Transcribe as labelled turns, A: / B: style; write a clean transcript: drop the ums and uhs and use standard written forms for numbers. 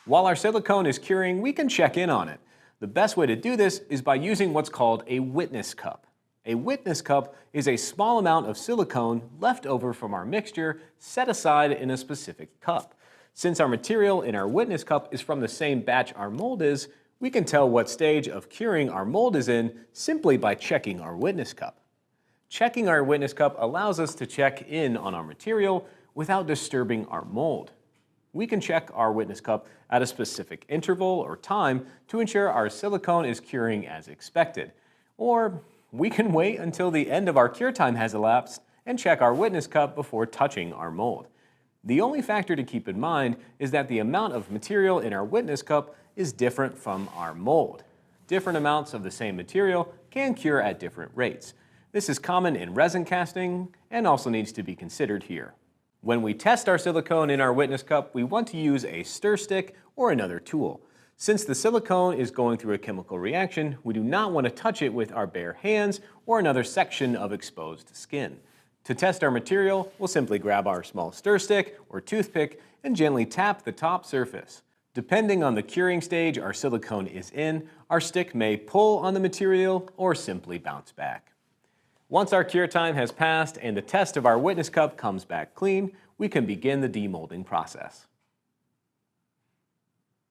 A: While our silicone is curing, we can check in on it. The best way to do this is by using what's called a witness cup. A witness cup is a small amount of silicone left over from our mixture set aside in a specific cup. Since our material in our witness cup is from the same batch our mold is, we can tell what stage of curing our mold is in simply by checking our witness cup. Checking our witness cup allows us to check in on our material without disturbing our mold. We can check our witness cup at a specific interval or time to ensure our silicone is curing as expected. Or we can wait until the end of our cure time has elapsed and check our witness cup before touching our mold. The only factor to keep in mind is that the amount of material in our witness cup is different from our mold. Different amounts of the same material can cure at different rates. This is common in resin casting and also needs to be considered here. When we test our silicone in our witness cup, we want to use a stir stick or another tool. Since the silicone is going through a chemical reaction, we do not want to touch it with our bare hands or another section of exposed skin. To test our material, we'll simply grab our small stir stick or toothpick and gently tap the top surface. Depending on the curing stage our silicone is in, our stick may pull on the material or simply bounce back. Once our cure time has passed and the test of our witness cup comes back clean, we can begin the demolding process.